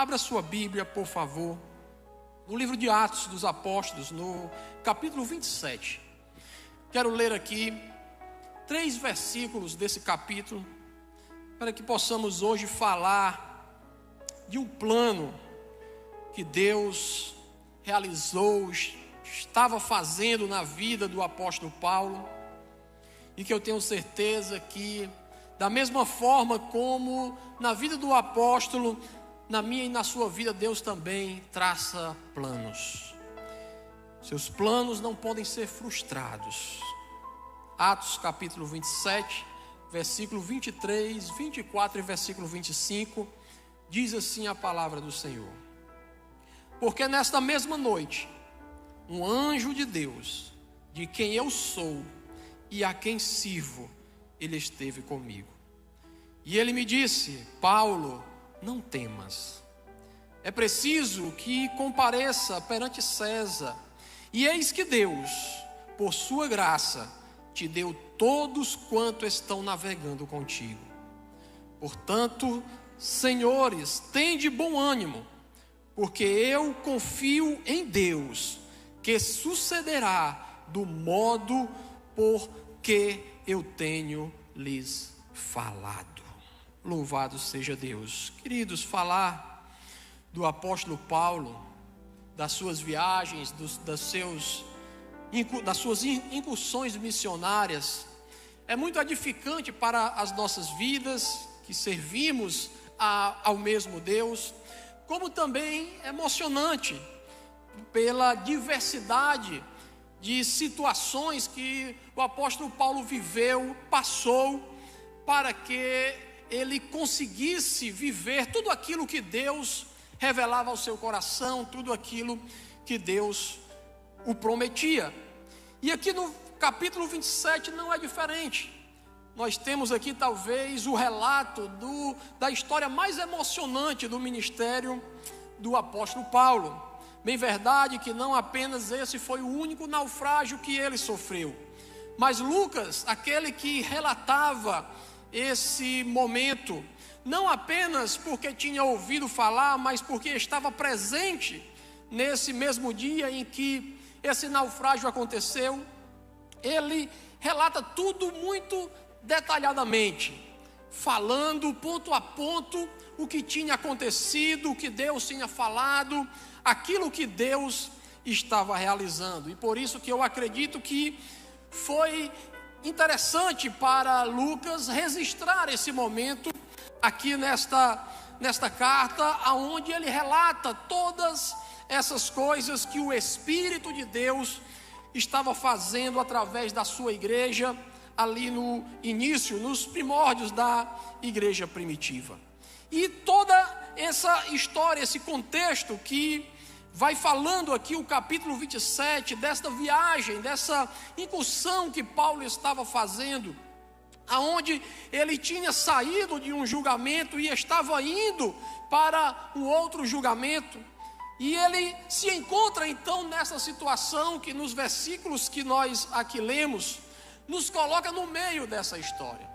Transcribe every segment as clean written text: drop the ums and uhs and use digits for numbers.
Abra sua Bíblia, por favor, no livro de Atos dos Apóstolos, no capítulo 27. Quero ler aqui 3 versículos desse capítulo, para que possamos hoje falar de um plano que Deus realizou, estava fazendo na vida do apóstolo Paulo, e que eu tenho certeza que, da mesma forma como na vida do apóstolo, na minha e na sua vida, Deus também traça planos. Seus planos não podem ser frustrados. Atos capítulo 27, versículo 23, 24 e versículo 25, diz assim a palavra do Senhor: porque nesta mesma noite, um anjo de Deus, de quem eu sou e a quem sirvo, ele esteve comigo. E ele me disse: Paulo, não temas. É preciso que compareça perante César. E eis que Deus, por sua graça, te deu todos quanto estão navegando contigo. Portanto, senhores, tende bom ânimo, porque eu confio em Deus, que sucederá do modo por que eu tenho lhes falado. Louvado seja Deus. Queridos, falar do apóstolo Paulo, das suas viagens, das suas incursões missionárias, é muito edificante para as nossas vidas, que servimos ao mesmo Deus, como também emocionante pela diversidade de situações que o apóstolo Paulo viveu, passou, para que ele conseguisse viver tudo aquilo que Deus revelava ao seu coração, tudo aquilo que Deus o prometia. E aqui no capítulo 27 não é diferente. Nós temos aqui talvez o relato da história mais emocionante do ministério do apóstolo Paulo. Bem verdade que não apenas esse foi o único naufrágio que ele sofreu, mas Lucas, aquele que relatava esse momento, não apenas porque tinha ouvido falar, mas porque estava presente nesse mesmo dia em que esse naufrágio aconteceu, ele relata tudo muito detalhadamente, falando ponto a ponto o que tinha acontecido, o que Deus tinha falado, aquilo que Deus estava realizando. E por isso que eu acredito que foi interessante para Lucas registrar esse momento aqui nesta carta, aonde ele relata todas essas coisas que o Espírito de Deus estava fazendo através da sua igreja, ali no início, nos primórdios da igreja primitiva. E toda essa história, esse contexto que vai falando aqui o capítulo 27, desta viagem, dessa incursão que Paulo estava fazendo, aonde ele tinha saído de um julgamento e estava indo para um outro julgamento. E ele se encontra então nessa situação que nos versículos que nós aqui lemos, nos coloca no meio dessa história.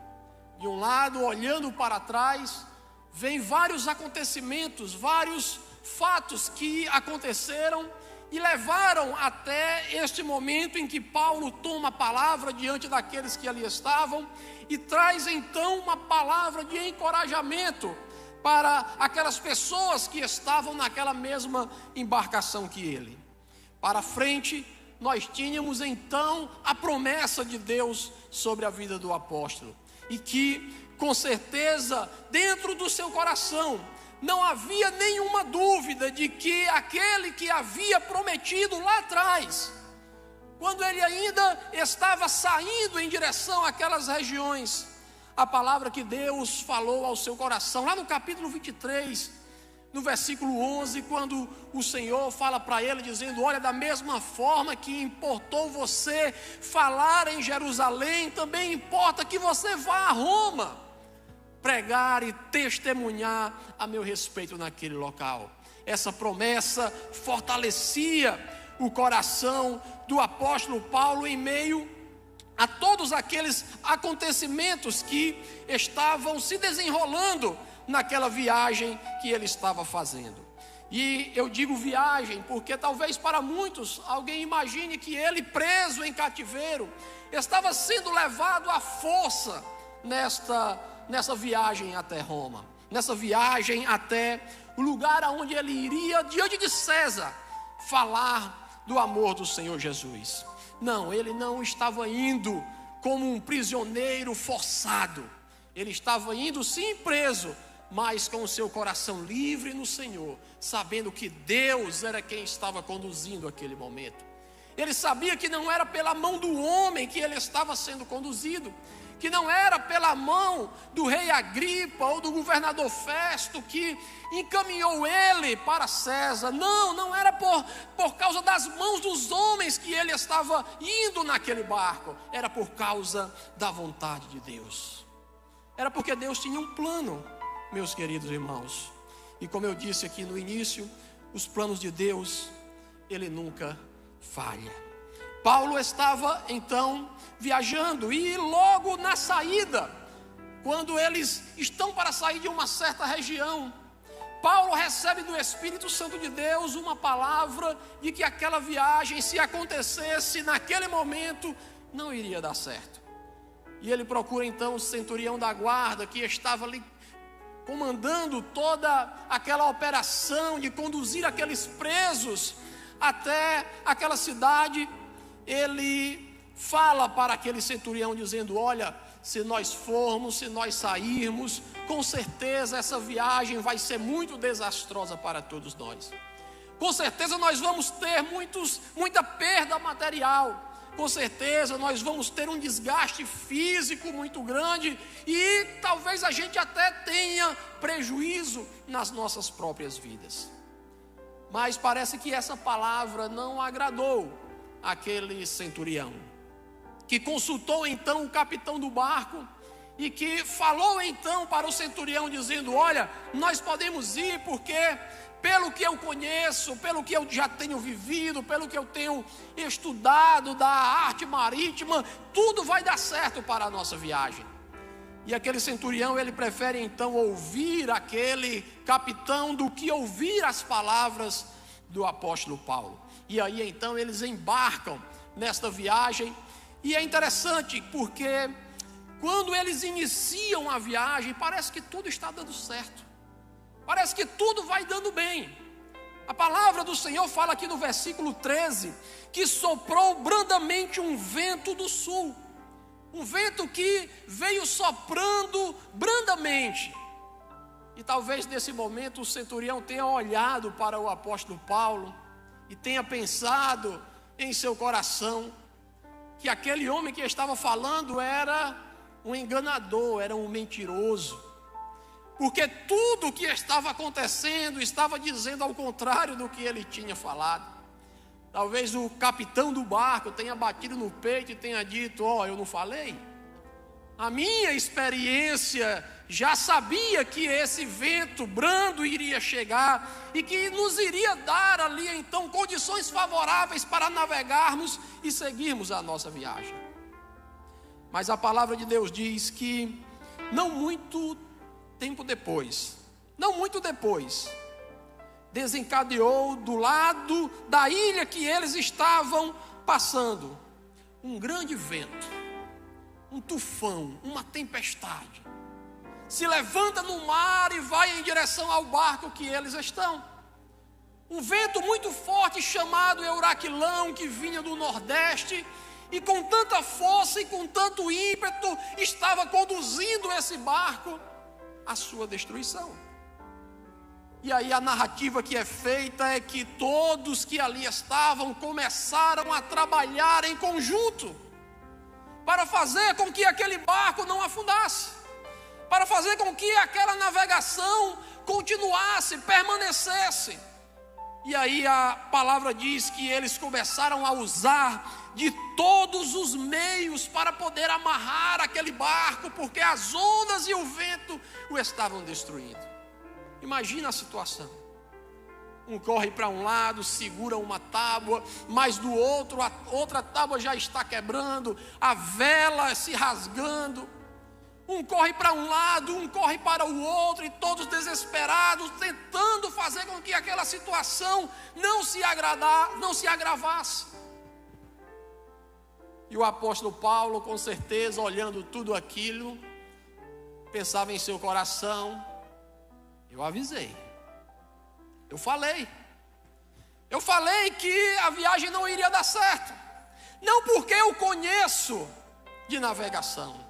De um lado, olhando para trás, vem vários acontecimentos, vários fatos que aconteceram e levaram até este momento em que Paulo toma a palavra diante daqueles que ali estavam e traz então uma palavra de encorajamento para aquelas pessoas que estavam naquela mesma embarcação que ele. Para frente, nós tínhamos então a promessa de Deus sobre a vida do apóstolo, e que com certeza dentro do seu coração não havia nenhuma dúvida de que aquele que havia prometido lá atrás, quando ele ainda estava saindo em direção àquelas regiões, a palavra que Deus falou ao seu coração, lá no capítulo 23, no versículo 11, quando o Senhor fala para ele, dizendo: olha, da mesma forma que importou você falar em Jerusalém, também importa que você vá a Roma, pregar e testemunhar a meu respeito naquele local. Essa promessa fortalecia o coração do apóstolo Paulo em meio a todos aqueles acontecimentos que estavam se desenrolando naquela viagem que ele estava fazendo. E eu digo viagem porque talvez para muitos alguém imagine que ele, preso em cativeiro, estava sendo levado à força nessa viagem até Roma, nessa viagem até o lugar aonde ele iria diante de César falar do amor do Senhor Jesus. Não, ele não estava indo como um prisioneiro forçado. Ele estava indo sim preso, mas com o seu coração livre no Senhor, sabendo que Deus era quem estava conduzindo aquele momento. Ele sabia que não era pela mão do homem que ele estava sendo conduzido, que não era pela mão do rei Agripa ou do governador Festo que encaminhou ele para César. Não era por causa das mãos dos homens que ele estava indo naquele barco. Era por causa da vontade de Deus. Era porque Deus tinha um plano, meus queridos irmãos. E como eu disse aqui no início, os planos de Deus, Ele nunca falha. Paulo estava então viajando e logo na saída, quando eles estão para sair de uma certa região, Paulo recebe do Espírito Santo de Deus uma palavra de que aquela viagem, se acontecesse naquele momento, não iria dar certo. E ele procura então o centurião da guarda que estava ali comandando toda aquela operação de conduzir aqueles presos até aquela cidade. Ele fala para aquele centurião dizendo: olha, se nós formos, se nós sairmos, com certeza essa viagem vai ser muito desastrosa para todos nós. Com certeza nós vamos ter muita perda material. Com certeza nós vamos ter um desgaste físico muito grande e talvez a gente até tenha prejuízo nas nossas próprias vidas. Mas parece que essa palavra não agradou aquele centurião, que consultou então o capitão do barco e que falou então para o centurião dizendo: olha, nós podemos ir porque pelo que eu conheço, pelo que eu já tenho vivido, pelo que eu tenho estudado da arte marítima, tudo vai dar certo para a nossa viagem. E aquele centurião, ele prefere então ouvir aquele capitão do que ouvir as palavras do apóstolo Paulo. E aí então eles embarcam nesta viagem. E é interessante porque quando eles iniciam a viagem, parece que tudo está dando certo. Parece que tudo vai dando bem. A palavra do Senhor fala aqui no versículo 13 que soprou brandamente um vento do sul. Um vento que veio soprando brandamente. E talvez nesse momento o centurião tenha olhado para o apóstolo Paulo e tenha pensado em seu coração que aquele homem que estava falando era um enganador, era um mentiroso. Porque tudo o que estava acontecendo estava dizendo ao contrário do que ele tinha falado. Talvez o capitão do barco tenha batido no peito e tenha dito: ó, eu não falei? A minha experiência já sabia que esse vento brando iria chegar e que nos iria dar ali então condições favoráveis para navegarmos e seguirmos a nossa viagem. Mas a palavra de Deus diz que não muito tempo depois, desencadeou do lado da ilha que eles estavam passando um grande vento, um tufão, uma tempestade. Se levanta no mar e vai em direção ao barco que eles estão. Um vento muito forte chamado Euraquilão, que vinha do nordeste e com tanta força e com tanto ímpeto estava conduzindo esse barco à sua destruição. E aí a narrativa que é feita é que todos que ali estavam começaram a trabalhar em conjunto para fazer com que aquele barco não afundasse, para fazer com que aquela navegação continuasse, permanecesse. E aí a palavra diz que eles começaram a usar de todos os meios para poder amarrar aquele barco, porque as ondas e o vento o estavam destruindo. Imagina a situação. Um corre para um lado, segura uma tábua, mas do outro, a outra tábua já está quebrando, a vela se rasgando. Um corre para um lado, um corre para o outro, e todos desesperados, tentando fazer com que aquela situação não se agravasse. E o apóstolo Paulo, com certeza, olhando tudo aquilo, pensava em seu coração: eu avisei, eu falei que a viagem não iria dar certo, não porque eu conheço de navegação,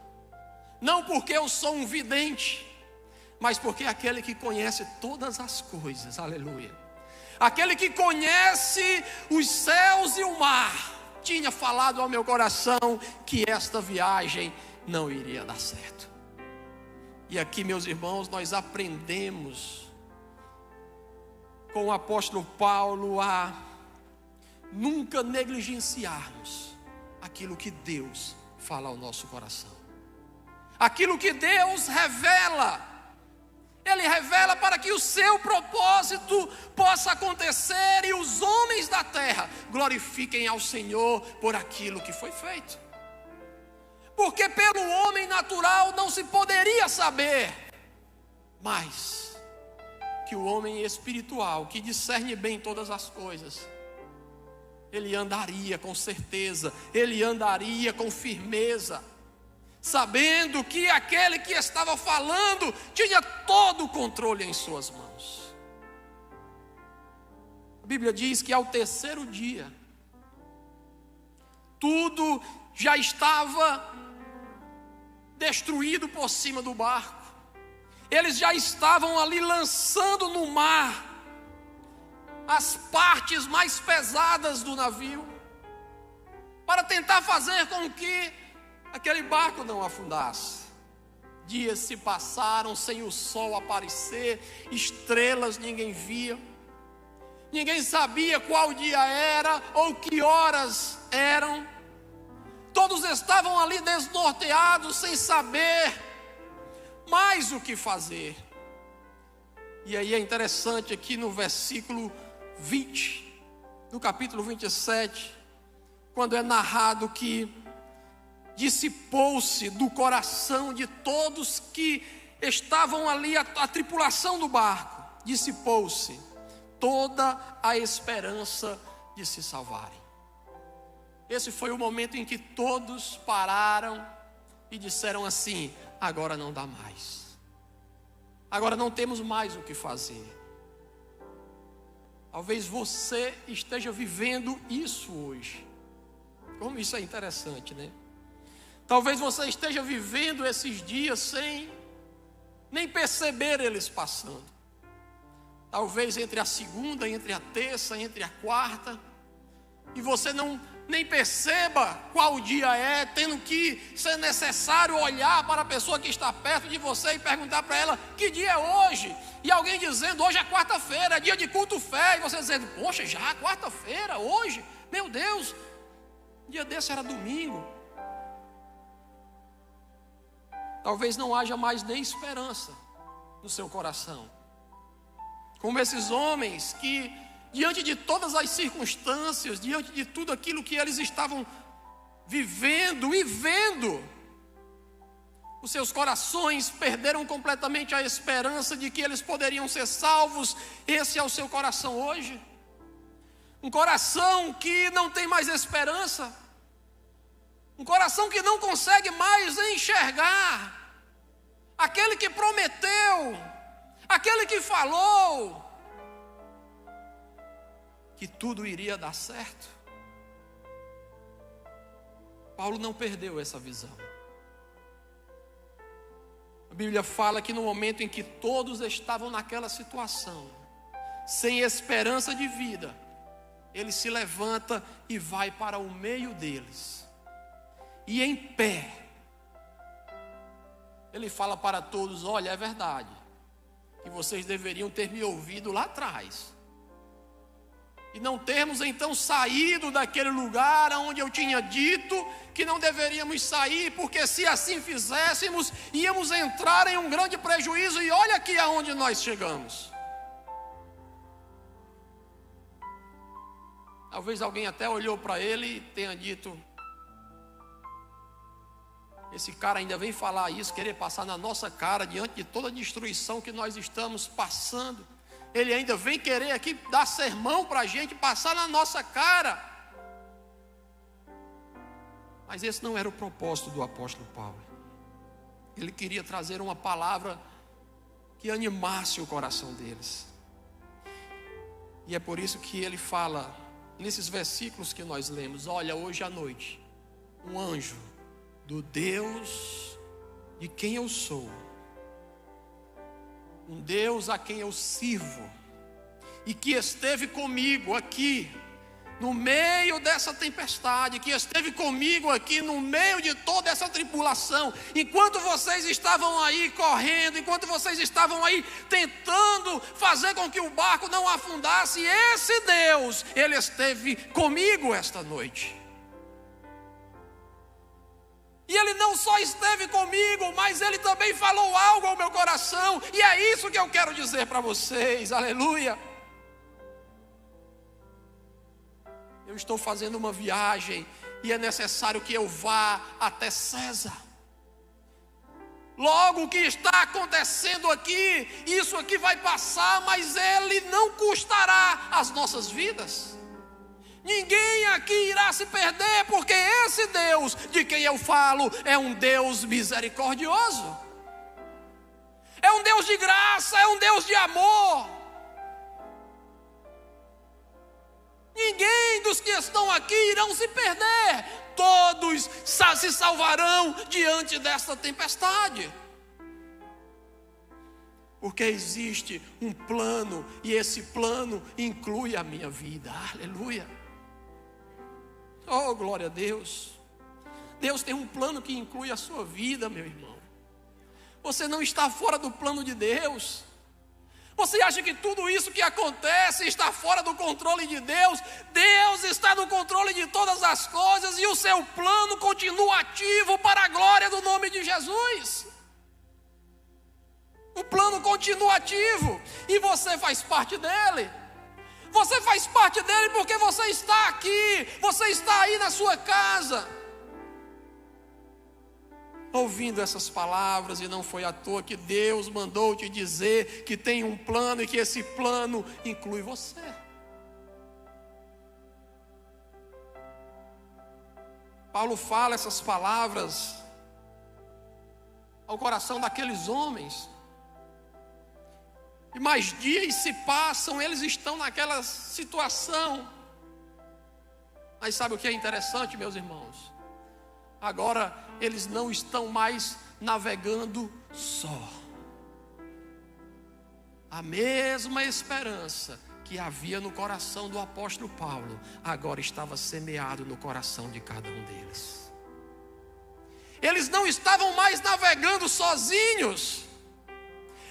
não porque eu sou um vidente, mas porque aquele que conhece todas as coisas, aleluia, aquele que conhece os céus e o mar, tinha falado ao meu coração que esta viagem não iria dar certo. E aqui, meus irmãos, nós aprendemos com o apóstolo Paulo a nunca negligenciarmos aquilo que Deus fala ao nosso coração. Aquilo que Deus revela, Ele revela para que o seu propósito possa acontecer e os homens da terra glorifiquem ao Senhor por aquilo que foi feito. Porque pelo homem natural não se poderia saber, mas que o homem espiritual, que discerne bem todas as coisas, ele andaria com certeza, ele andaria com firmeza, sabendo que aquele que estava falando tinha todo o controle em suas mãos. A Bíblia diz que ao terceiro dia, tudo já estava destruído por cima do barco. Eles já estavam ali lançando no mar as partes mais pesadas do navio, para tentar fazer com que aquele barco não afundasse. Dias se passaram sem o sol aparecer, estrelas ninguém via, ninguém sabia qual dia era ou que horas eram. Todos estavam ali desnorteados, sem saber mais o que fazer. E aí é interessante aqui no versículo 20, do capítulo 27, quando é narrado que dissipou-se do coração de todos que estavam ali, a tripulação do barco, dissipou-se toda a esperança de se salvarem. Esse foi o momento em que todos pararam e disseram assim: agora não dá mais, agora não temos mais o que fazer. Talvez você esteja vivendo isso hoje. Como isso é interessante, né? Talvez você esteja vivendo esses dias sem nem perceber eles passando. Talvez entre a segunda, entre a terça, entre a quarta, e você nem perceba qual dia é, tendo que ser necessário olhar para a pessoa que está perto de você e perguntar para ela: que dia é hoje? E alguém dizendo: hoje é quarta-feira, é dia de culto fé, e você dizendo: poxa, já quarta-feira, hoje? Meu Deus, dia desse era domingo. Talvez não haja mais nem esperança no seu coração, como esses homens que, diante de todas as circunstâncias, diante de tudo aquilo que eles estavam vivendo e vendo, os seus corações perderam completamente a esperança de que eles poderiam ser salvos. Esse é o seu coração hoje? Um coração que não tem mais esperança, um coração que não consegue mais enxergar aquele que prometeu, aquele que falou que tudo iria dar certo. Paulo não perdeu essa visão. A Bíblia fala que no momento em que todos estavam naquela situação, sem esperança de vida, ele se levanta e vai para o meio deles, e em pé, ele fala para todos: olha, é verdade que vocês deveriam ter me ouvido lá atrás, e não termos então saído daquele lugar onde eu tinha dito que não deveríamos sair, porque se assim fizéssemos, íamos entrar em um grande prejuízo, e olha aqui aonde nós chegamos. Talvez alguém até olhou para ele e tenha dito: Esse cara ainda vem falar isso, querer passar na nossa cara, diante de toda a destruição que nós estamos passando. Ele ainda vem querer aqui dar sermão para a gente, passar na nossa cara. Mas esse não era o propósito do apóstolo Paulo. Ele queria trazer uma palavra que animasse o coração deles. E é por isso que ele fala, nesses versículos que nós lemos: olha, hoje à noite, um anjo do Deus de quem eu sou, um Deus a quem eu sirvo, e que esteve comigo aqui no meio dessa tempestade, que esteve comigo aqui no meio de toda essa tribulação, enquanto vocês estavam aí correndo, enquanto vocês estavam aí tentando fazer com que o barco não afundasse, esse Deus, Ele esteve comigo esta noite. E Ele não só esteve comigo, mas Ele também falou algo ao meu coração, e é isso que eu quero dizer para vocês, aleluia. Eu estou fazendo uma viagem e é necessário que eu vá até César. Logo, o que está acontecendo aqui, isso aqui vai passar, mas ele não custará as nossas vidas. Ninguém aqui irá se perder, porque esse Deus de quem eu falo é um Deus misericordioso, é um Deus de graça, é um Deus de amor. Ninguém dos que estão aqui irão se perder, todos se salvarão diante desta tempestade, porque existe um plano, e esse plano inclui a minha vida, aleluia. Oh, glória a Deus. Deus tem um plano que inclui a sua vida, meu irmão. Você não está fora do plano de Deus. Você acha que tudo isso que acontece está fora do controle de Deus? Deus está no controle de todas as coisas, e o seu plano continua ativo para a glória do nome de Jesus. O plano continua ativo, e você faz parte dele. Você faz parte dele porque você está aqui, você está aí na sua casa, ouvindo essas palavras, e não foi à toa que Deus mandou te dizer que tem um plano, e que esse plano inclui você. Paulo fala essas palavras ao coração daqueles homens, e mais dias se passam, eles estão naquela situação. Mas sabe o que é interessante, meus irmãos? Agora eles não estão mais navegando só. A mesma esperança que havia no coração do apóstolo Paulo, agora estava semeado no coração de cada um deles. Eles não estavam mais navegando sozinhos,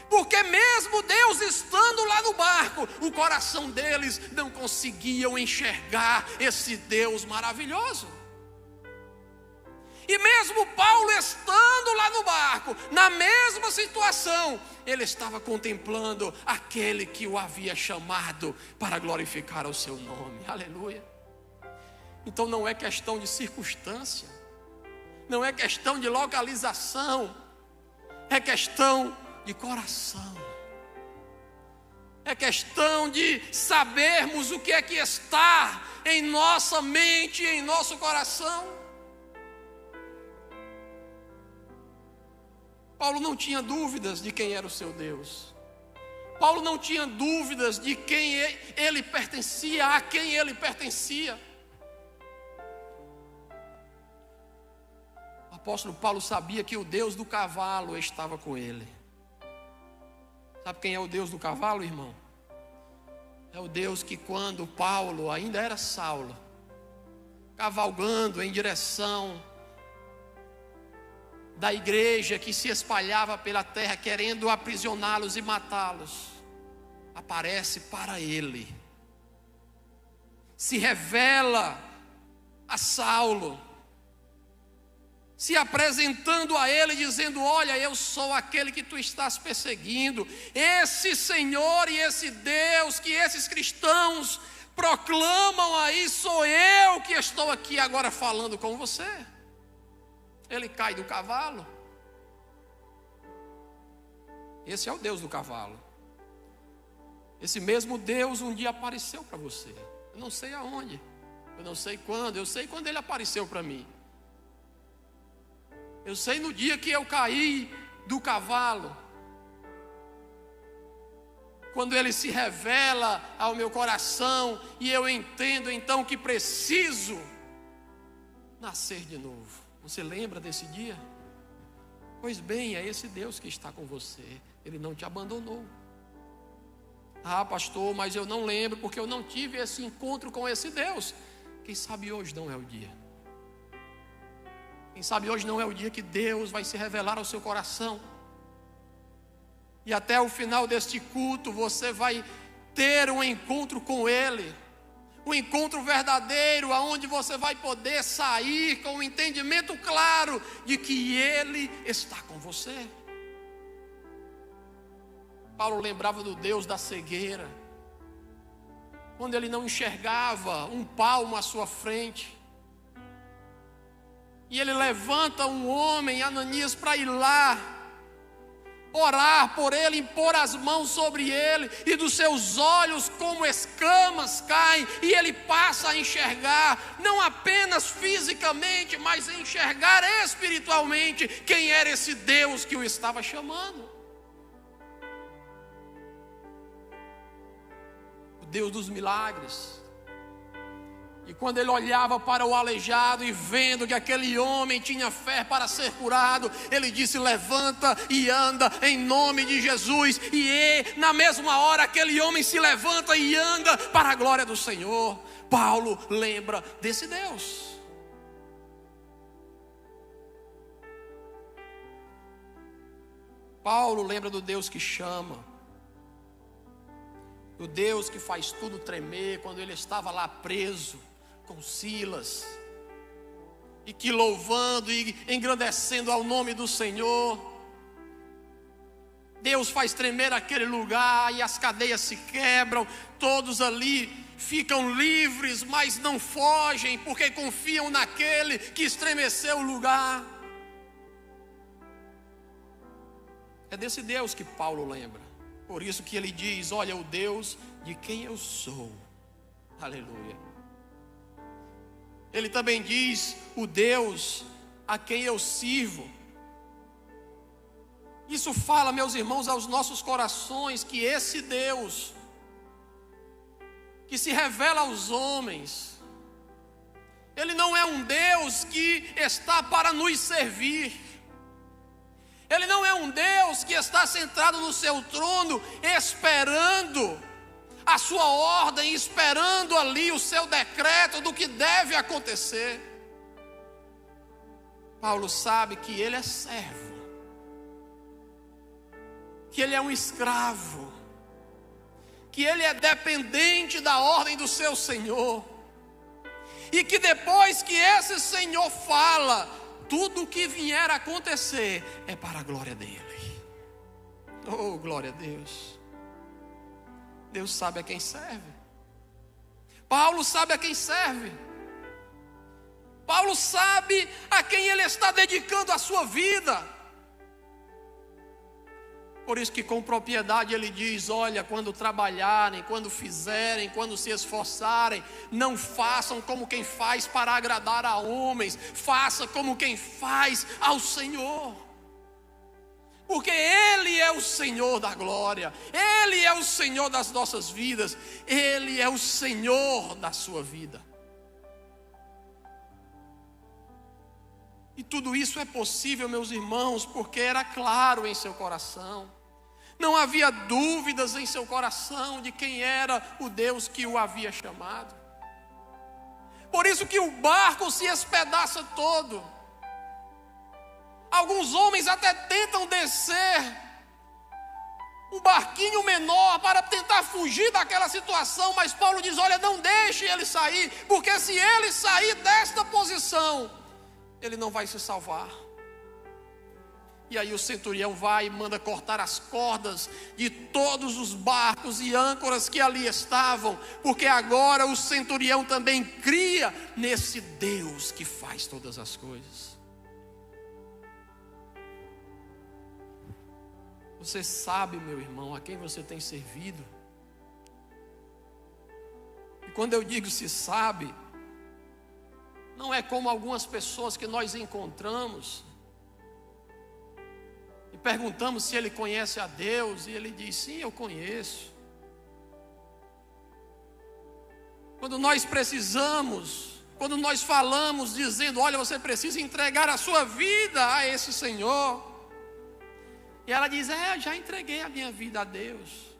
porque mesmo Deus estando lá no barco, o coração deles não conseguiam enxergar esse Deus maravilhoso. E mesmo Paulo estando lá no barco, na mesma situação, ele estava contemplando aquele que o havia chamado para glorificar o seu nome, aleluia. Então não é questão de circunstância, não é questão de localização, é questão de coração, é questão de sabermos o que é que está em nossa mente, em nosso coração. Paulo não tinha dúvidas de quem era o seu Deus. Paulo não tinha dúvidas de quem ele pertencia, a quem ele pertencia. O apóstolo Paulo sabia que o Deus do cavalo estava com ele. Sabe quem é o Deus do cavalo, irmão? É o Deus que, quando Paulo ainda era Saulo, cavalgando em direção da igreja que se espalhava pela terra, querendo aprisioná-los e matá-los, aparece para ele, se revela a Saulo, se apresentando a ele, dizendo: olha, eu sou aquele que tu estás perseguindo, esse Senhor e esse Deus que esses cristãos proclamam aí, sou eu que estou aqui agora falando com você. Ele cai do cavalo. Esse é o Deus do cavalo. Esse mesmo Deus um dia apareceu para você. Eu não sei aonde, eu não sei quando, eu sei quando ele apareceu para mim. Eu sei no dia que eu caí do cavalo, quando ele se revela ao meu coração e eu entendo então que preciso nascer de novo. Você lembra desse dia? Pois bem, é esse Deus que está com você. Ele não te abandonou. Ah, pastor, mas eu não lembro porque eu não tive esse encontro com esse Deus. Quem sabe hoje não é o dia. Quem sabe hoje não é o dia que Deus vai se revelar ao seu coração. E até o final deste culto você vai ter um encontro com Ele. Um encontro verdadeiro, aonde você vai poder sair com um entendimento claro de que Ele está com você. Paulo lembrava do Deus da cegueira, quando ele não enxergava um palmo à sua frente. E ele levanta um homem, Ananias, para ir lá, orar por ele, impor as mãos sobre ele, e dos seus olhos como escamas caem, e ele passa a enxergar, não apenas fisicamente, mas a enxergar espiritualmente quem era esse Deus que o estava chamando. O Deus dos milagres. E quando ele olhava para o aleijado e vendo que aquele homem tinha fé para ser curado, ele disse: levanta e anda em nome de Jesus. E na mesma hora aquele homem se levanta e anda para a glória do Senhor. Paulo lembra desse Deus. Paulo lembra do Deus que chama, do Deus que faz tudo tremer. Quando ele estava lá preso com Silas, e que louvando e engrandecendo ao nome do Senhor, Deus faz tremer aquele lugar e as cadeias se quebram, todos ali ficam livres, mas não fogem, porque confiam naquele que estremeceu o lugar. É desse Deus que Paulo lembra. Por isso que ele diz: olha, o Deus de quem eu sou. Aleluia. Ele também diz: o Deus a quem eu sirvo. Isso fala, meus irmãos, aos nossos corações, que esse Deus que se revela aos homens, Ele não é um Deus que está para nos servir. Ele não é um Deus que está sentado no seu trono esperando a sua ordem, esperando ali o seu decreto do que deve acontecer. Paulo sabe que ele é servo, que ele é um escravo, que ele é dependente da ordem do seu Senhor, e que depois que esse Senhor fala, tudo o que vier a acontecer é para a glória dele. Oh, glória a Deus. Deus sabe a quem serve. Paulo sabe a quem serve. Paulo sabe a quem ele está dedicando a sua vida. Por isso que com propriedade ele diz: olha, quando trabalharem, quando fizerem, quando se esforçarem, não façam como quem faz para agradar a homens, faça como quem faz ao Senhor. Porque Ele é o Senhor da glória, Ele é o Senhor das nossas vidas, Ele é o Senhor da sua vida. E tudo isso é possível, meus irmãos, porque era claro em seu coração. Não havia dúvidas em seu coração de quem era o Deus que o havia chamado. Por isso que o barco se espedaça todo. Alguns homens até tentam descer um barquinho menor para tentar fugir daquela situação, mas Paulo diz: olha, não deixe ele sair, porque se ele sair desta posição, ele não vai se salvar. E aí o centurião vai e manda cortar as cordas de todos os barcos e âncoras que ali estavam, porque agora o centurião também cria nesse Deus que faz todas as coisas. Você sabe, meu irmão, a quem você tem servido? E quando eu digo se sabe, não é como algumas pessoas que nós encontramos e perguntamos se ele conhece a Deus, e ele diz: sim, eu conheço. Quando nós precisamos, quando nós falamos dizendo: olha, você precisa entregar a sua vida a esse Senhor, e ela diz: eu já entreguei a minha vida a Deus.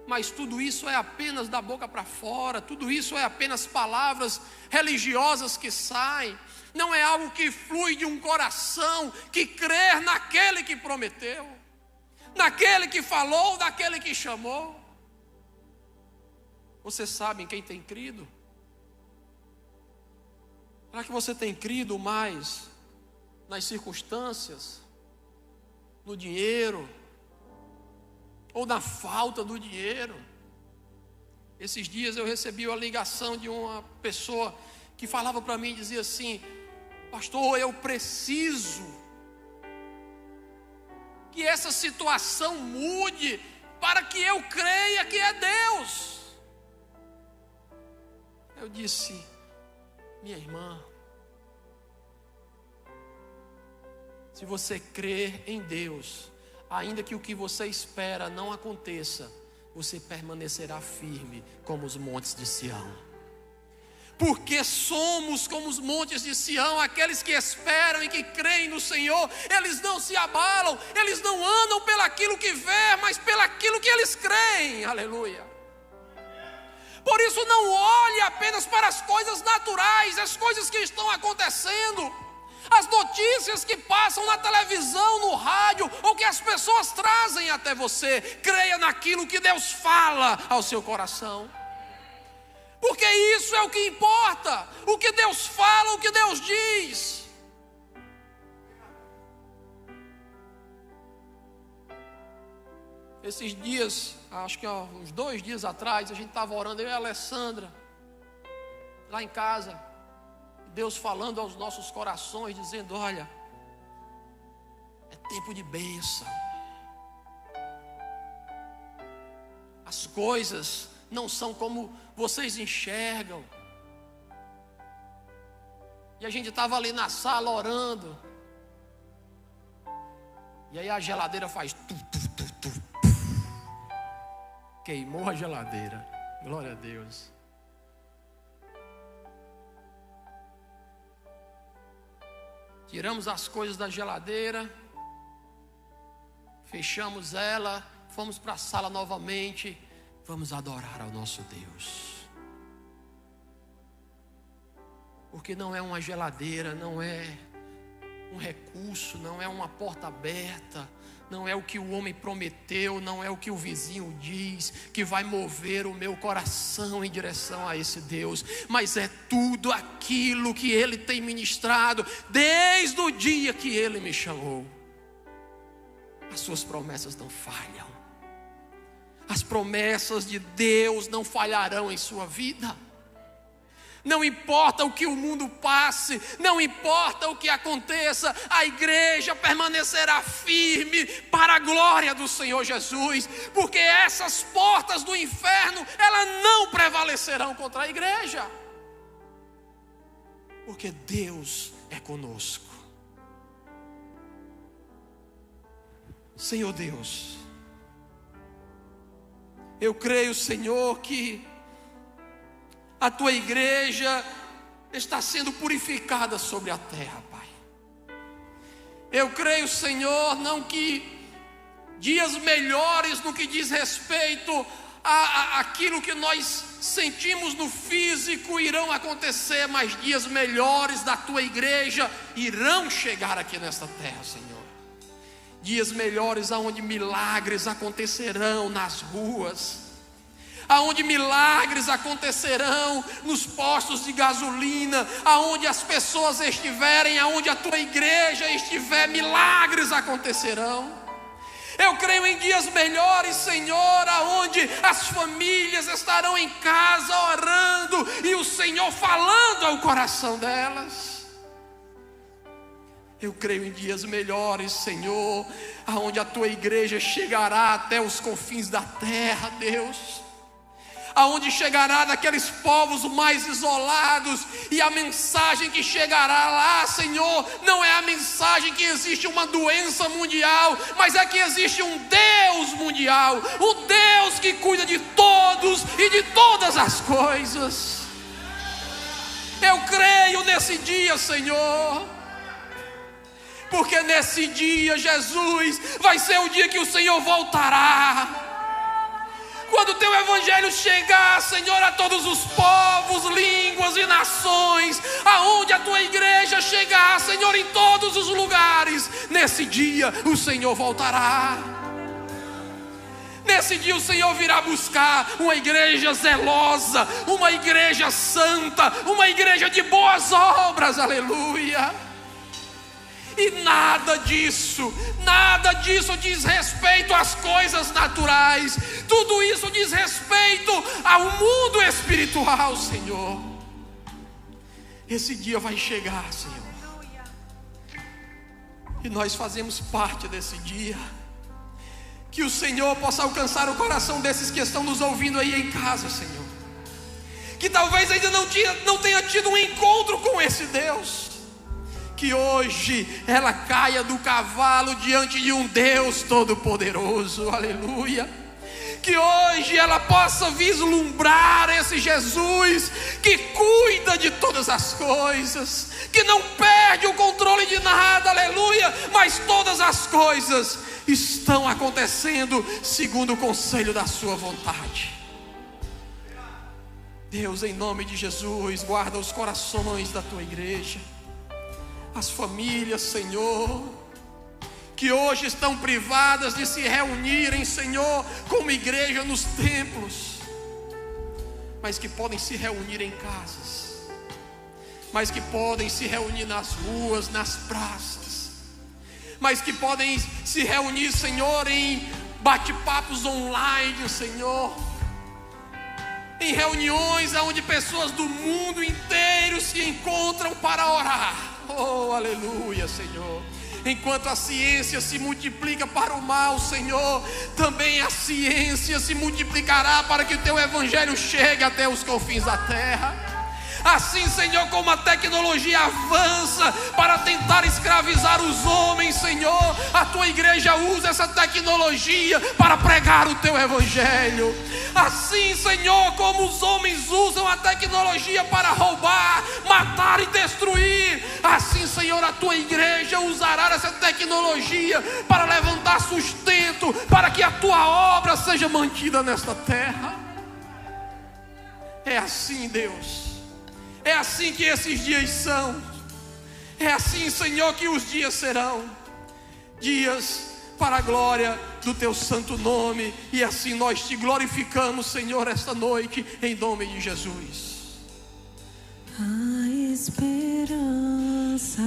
Mas tudo isso é apenas da boca para fora, tudo isso é apenas palavras religiosas que saem, não é algo que flui de um coração que crê naquele que prometeu, naquele que falou, naquele que chamou. Você sabe em quem tem crido? Será que você tem crido mais nas circunstâncias, no dinheiro, ou na falta do dinheiro? Esses dias eu recebi uma ligação de uma pessoa que falava para mim, dizia assim: pastor, eu preciso que essa situação mude para que eu creia que é Deus. Eu disse: minha irmã, se você crer em Deus, ainda que o que você espera não aconteça, você permanecerá firme como os montes de Sião. Porque somos como os montes de Sião, aqueles que esperam e que creem no Senhor. Eles não se abalam, eles não andam pelaquilo que vê, mas pelaquilo que eles creem. Aleluia. Por isso não olhe apenas para as coisas naturais, as coisas que estão acontecendo, as notícias que passam na televisão, no rádio, ou que as pessoas trazem até você. Creia naquilo que Deus fala ao seu coração, porque isso é o que importa. O que Deus fala, o que Deus diz. Esses dias, acho que uns 2 dias atrás, a gente estava orando, eu e a Alessandra, lá em casa, Deus falando aos nossos corações, dizendo: olha, é tempo de bênção. As coisas não são como vocês enxergam. E a gente estava ali na sala orando, e aí a geladeira faz tu, tu, tu, tu. Queimou a geladeira. Glória a Deus. Tiramos as coisas da geladeira, fechamos ela, fomos para a sala novamente. Vamos adorar ao nosso Deus. Porque não é uma geladeira, não é um recurso, não é uma porta aberta, não é o que o homem prometeu, não é o que o vizinho diz que vai mover o meu coração em direção a esse Deus, mas é tudo aquilo que Ele tem ministrado desde o dia que Ele me chamou. As suas promessas não falham. As promessas de Deus não falharão em sua vida. Não importa o que o mundo passe, não importa o que aconteça, a igreja permanecerá firme para a glória do Senhor Jesus, porque essas portas do inferno, elas não prevalecerão contra a igreja, porque Deus é conosco. Senhor Deus, eu creio, Senhor, que a tua igreja está sendo purificada sobre a terra, Pai. Eu creio, Senhor, não que dias melhores no que diz respeito àquilo que nós sentimos no físico irão acontecer, mas dias melhores da tua igreja irão chegar aqui nesta terra, Senhor. Dias melhores aonde milagres acontecerão nas ruas, aonde milagres acontecerão nos postos de gasolina, aonde as pessoas estiverem, aonde a tua igreja estiver, milagres acontecerão. Eu creio em dias melhores, Senhor, aonde as famílias estarão em casa orando e o Senhor falando ao coração delas. Eu creio em dias melhores, Senhor, aonde a tua igreja chegará até os confins da terra, Deus, aonde chegará daqueles povos mais isolados, e a mensagem que chegará lá, Senhor, não é a mensagem que existe uma doença mundial, mas é que existe um Deus mundial, o Deus que cuida de todos e de todas as coisas. Eu creio nesse dia, Senhor, porque nesse dia, Jesus, vai ser o dia que o Senhor voltará. Quando o teu evangelho chegar, Senhor, a todos os povos, línguas e nações, aonde a tua igreja chegar, Senhor, em todos os lugares, nesse dia o Senhor voltará. Nesse dia o Senhor virá buscar uma igreja zelosa, uma igreja santa, uma igreja de boas obras, aleluia. E nada disso diz respeito às coisas naturais. Tudo isso diz respeito ao mundo espiritual, Senhor. Esse dia vai chegar, Senhor, e nós fazemos parte desse dia. Que o Senhor possa alcançar o coração desses que estão nos ouvindo aí em casa, Senhor, que talvez ainda não tenha tido um encontro com esse Deus. Que hoje ela caia do cavalo diante de um Deus todo-poderoso, aleluia. Que hoje ela possa vislumbrar esse Jesus que cuida de todas as coisas, que não perde o controle de nada, aleluia, mas todas as coisas estão acontecendo segundo o conselho da sua vontade. Deus, em nome de Jesus, guarda os corações da tua igreja, as famílias, Senhor, que hoje estão privadas de se reunirem, Senhor, como igreja nos templos, mas que podem se reunir em casas, mas que podem se reunir nas ruas, nas praças, mas que podem se reunir, Senhor, em bate-papos online, Senhor, em reuniões onde pessoas do mundo inteiro se encontram para orar. Oh, aleluia, Senhor. Enquanto a ciência se multiplica para o mal, Senhor, também a ciência se multiplicará para que o teu evangelho chegue até os confins da terra. Assim, Senhor, como a tecnologia avança para tentar escravizar os homens, Senhor, a tua igreja usa essa tecnologia para pregar o teu evangelho. Assim, Senhor, como os homens usam a tecnologia para roubar, matar e destruir, assim, Senhor, a tua igreja usará essa tecnologia para levantar sustento, para que a tua obra seja mantida nesta terra. É assim, Deus. É assim que esses dias são. É assim, Senhor, que os dias serão dias para a glória do teu santo nome. E assim nós te glorificamos, Senhor, esta noite, em nome de Jesus. A esperança